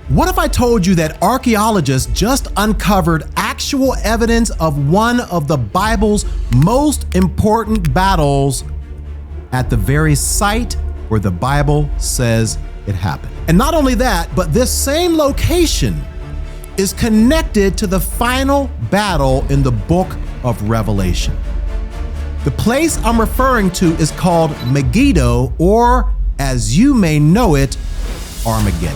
What if I told you that archaeologists just uncovered actual evidence of one of the Bible's most important battles at the very site where the Bible says it happened? And not only that, but this same location is connected to the final battle in the book of Revelation. The place I'm referring to is called Megiddo, or as you may know it, Armageddon.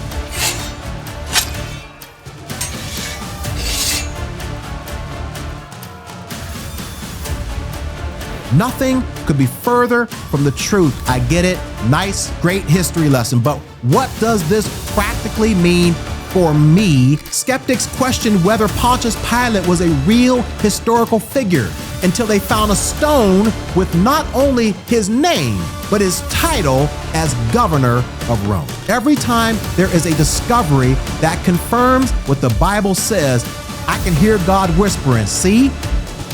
Nothing could be further from the truth. I get it. Nice, great history lesson. But what does this practically mean for me? Skeptics questioned whether Pontius Pilate was a real historical figure until they found a stone with not only his name, but his title as governor of Rome. Every time there is a discovery that confirms what the Bible says, I can hear God whispering, see,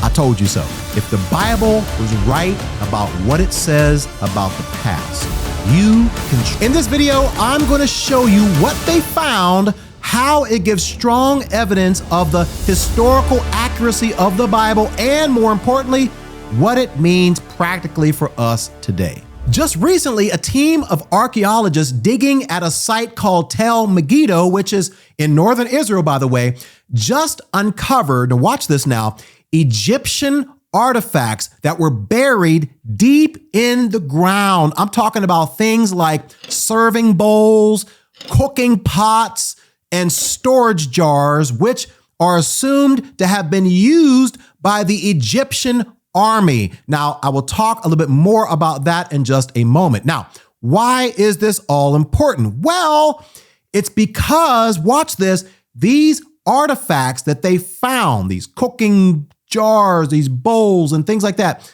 I told you so. If the Bible was right about what it says about the past, you can. In this video, I'm going to show you what they found, how it gives strong evidence of the historical accuracy of the Bible, and more importantly, what it means practically for us today. Just recently, a team of archaeologists digging at a site called Tel Megiddo, which is in northern Israel, by the way, just uncovered, and watch this now, Egyptian artifacts that were buried deep in the ground. I'm talking about things like serving bowls, cooking pots, and storage jars, which are assumed to have been used by the Egyptian army. Now, I will talk a little bit more about that in just a moment. Now, why is this all important? Well, it's because, watch this, these artifacts that they found, these cooking jars, these bowls and things like that,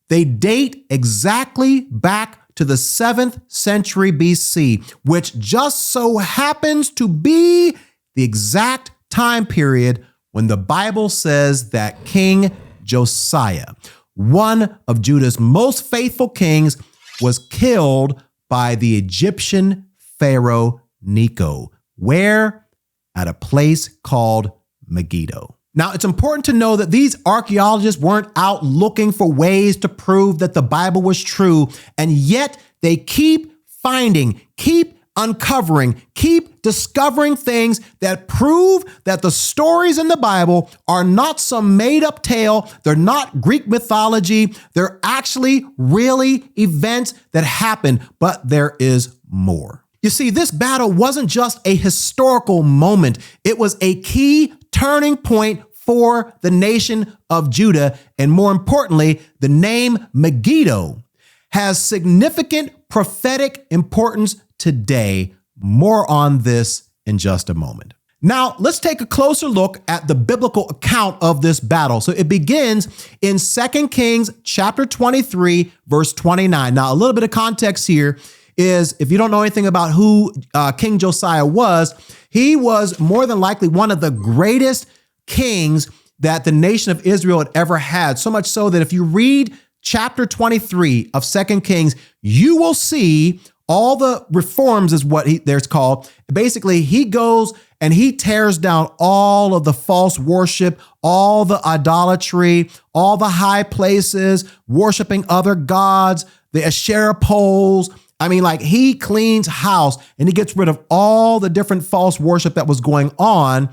they date exactly back to the 7th century BC, which just so happens to be the exact time period when the Bible says that King Josiah, one of Judah's most faithful kings, was killed by the Egyptian pharaoh Necho. Where? At a place called Megiddo. Now, it's important to know that these archaeologists weren't out looking for ways to prove that the Bible was true, and yet they keep finding, keep uncovering, keep discovering things that prove that the stories in the Bible are not some made-up tale. They're not Greek mythology. They're actually really events that happened, but there is more. You see, this battle wasn't just a historical moment. It was a key turning point for the nation of Judah. And more importantly, the name Megiddo has significant prophetic importance today. More on this in just a moment. Now, let's take a closer look at the biblical account of this battle. So it begins in 2 Kings chapter 23, verse 29. Now, a little bit of context here is, if you don't know anything about who King Josiah was, he was more than likely one of the greatest kings that the nation of Israel had ever had. So much so that if you read chapter 23 of 2 Kings, you will see all the reforms is what there's called. Basically, he goes and he tears down all of the false worship, all the idolatry, all the high places, worshiping other gods, the Asherah poles. I mean, like, he cleans house and he gets rid of all the different false worship that was going on.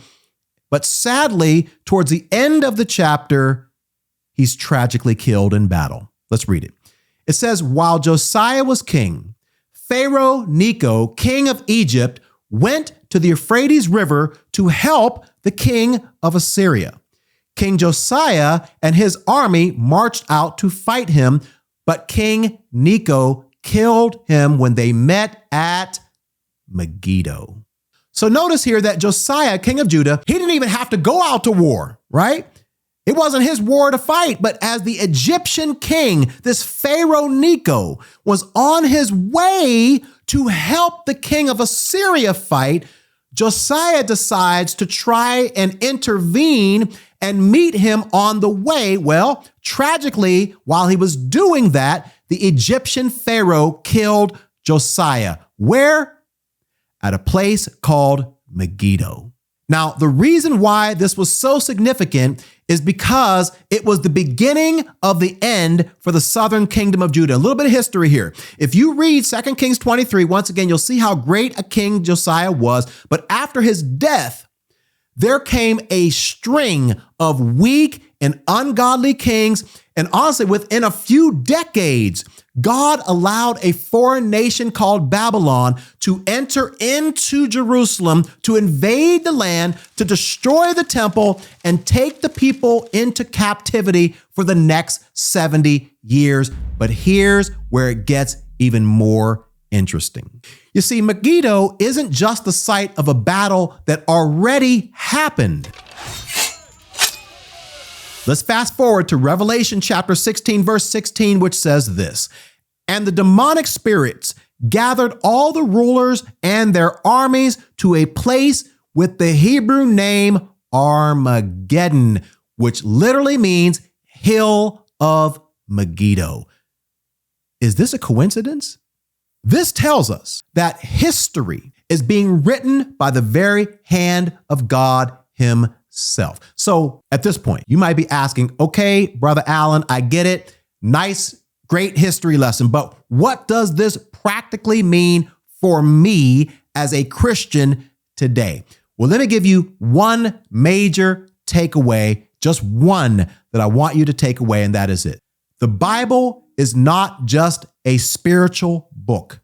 But sadly, towards the end of the chapter, he's tragically killed in battle. Let's read it. It says, while Josiah was king, Pharaoh Necho, king of Egypt, went to the Euphrates River to help the king of Assyria. King Josiah and his army marched out to fight him, but King Necho killed him when they met at Megiddo. So notice here that Josiah, king of Judah, he didn't even have to go out to war, right? It wasn't his war to fight, but as the Egyptian king, this Pharaoh Necho was on his way to help the king of Assyria fight, Josiah decides to try and intervene and meet him on the way. Well, tragically, while he was doing that, the Egyptian Pharaoh killed Josiah. Where? At a place called Megiddo. Now, the reason why this was so significant is because it was the beginning of the end for the southern kingdom of Judah. A little bit of history here. If you read 2 Kings 23, once again, you'll see how great a king Josiah was. But after his death, there came a string of weak and ungodly kings. And honestly, within a few decades, God allowed a foreign nation called Babylon to enter into Jerusalem, to invade the land, to destroy the temple, and take the people into captivity for the next 70 years. But here's where it gets even more interesting. You see, Megiddo isn't just the site of a battle that already happened. Let's fast forward to Revelation chapter 16, verse 16, which says this: "And the demonic spirits gathered all the rulers and their armies to a place with the Hebrew name Armageddon," which literally means hill of Megiddo. Is this a coincidence? This tells us that history is being written by the very hand of God himself. So at this point, you might be asking, okay, Brother Allen, I get it. Nice, great history lesson. But what does this practically mean for me as a Christian today? Well, let me give you one major takeaway, just one that I want you to take away, and that is it. The Bible is not just a spiritual book.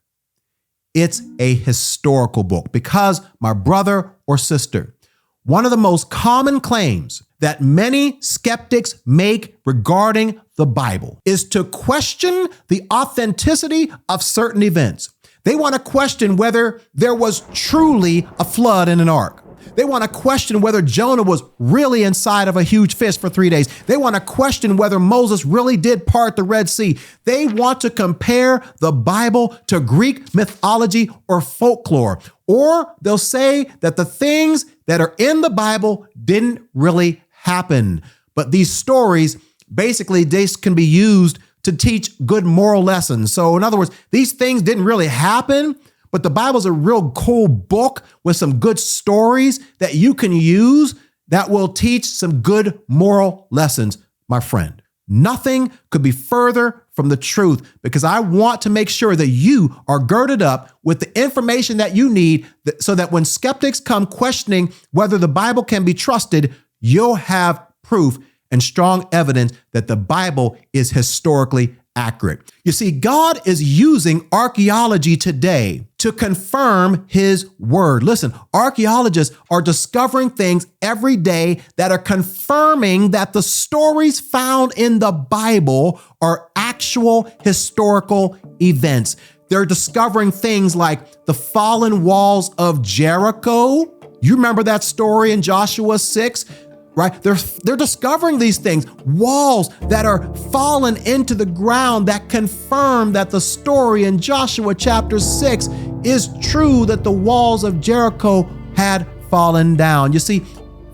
It's a historical book because, my brother or sister, one of the most common claims that many skeptics make regarding the Bible is to question the authenticity of certain events. They want to question whether there was truly a flood in an ark. They want to question whether Jonah was really inside of a huge fish for 3 days. They want to question whether Moses really did part the Red Sea. They want to compare the Bible to Greek mythology or folklore. Or they'll say that the things that are in the Bible didn't really happen. But these stories, basically, they can be used to teach good moral lessons. So in other words, these things didn't really happen, but the Bible's a real cool book with some good stories that you can use that will teach some good moral lessons, my friend. Nothing could be further from the truth, because I want to make sure that you are girded up with the information that you need so that when skeptics come questioning whether the Bible can be trusted, you'll have proof and strong evidence that the Bible is historically accurate. You see, God is using archaeology today to confirm his word. Listen, archaeologists are discovering things every day that are confirming that the stories found in the Bible are actual historical events. They're discovering things like the fallen walls of Jericho. You remember that story in Joshua 6? Right? They're discovering these things, walls that are fallen into the ground that confirm that the story in Joshua chapter 6 is true, that the walls of Jericho had fallen down. You see,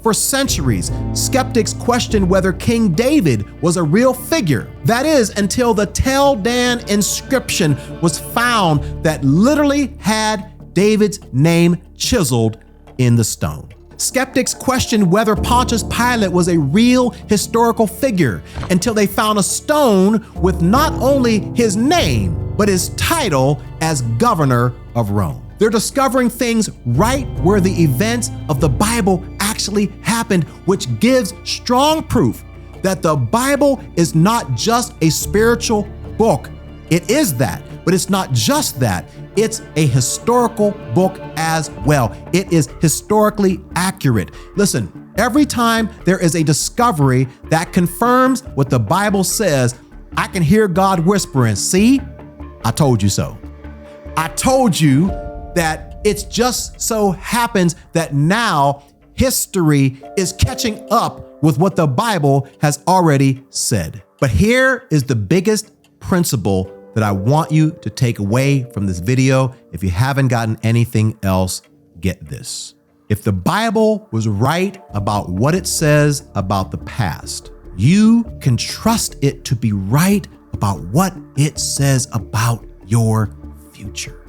for centuries, skeptics questioned whether King David was a real figure. That is, until the Tel Dan inscription was found that literally had David's name chiseled in the stone. Skeptics questioned whether Pontius Pilate was a real historical figure until they found a stone with not only his name, but his title as governor of Rome. They're discovering things right where the events of the Bible actually happened, which gives strong proof that the Bible is not just a spiritual book. It is that, but it's not just that. It's a historical book as well. It is historically accurate. Listen, every time there is a discovery that confirms what the Bible says, I can hear God whispering, "See, I told you so. I told you that." It's just so happens that now history is catching up with what the Bible has already said. But here is the biggest principle that I want you to take away from this video. If you haven't gotten anything else, get this. If the Bible was right about what it says about the past, you can trust it to be right about what it says about your future.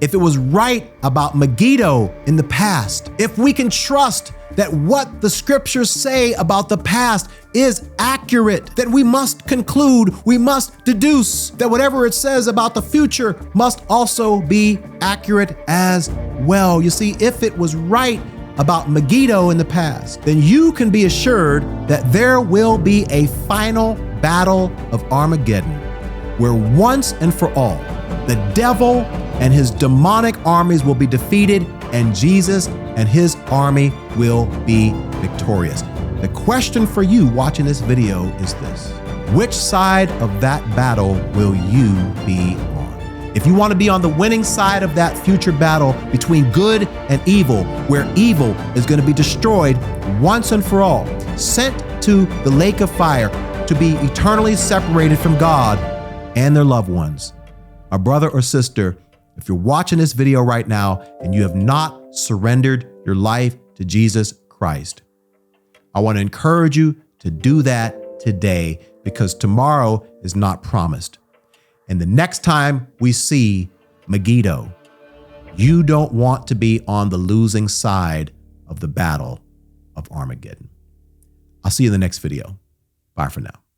if it was right about Megiddo in the past, if we can trust that what the scriptures say about the past is accurate, then we must conclude, we must deduce that whatever it says about the future must also be accurate as well. You see, if it was right about Megiddo in the past, then you can be assured that there will be a final battle of Armageddon, where once and for all, the devil and his demonic armies will be defeated, and Jesus and his army will be victorious. The question for you watching this video is this: which side of that battle will you be on? If you want to be on the winning side of that future battle between good and evil, where evil is going to be destroyed once and for all, sent to the lake of fire to be eternally separated from God and their loved ones, my brother or sister, if you're watching this video right now and you have not surrendered your life to Jesus Christ, I want to encourage you to do that today, because tomorrow is not promised. And the next time we see Megiddo, you don't want to be on the losing side of the battle of Armageddon. I'll see you in the next video. Bye for now.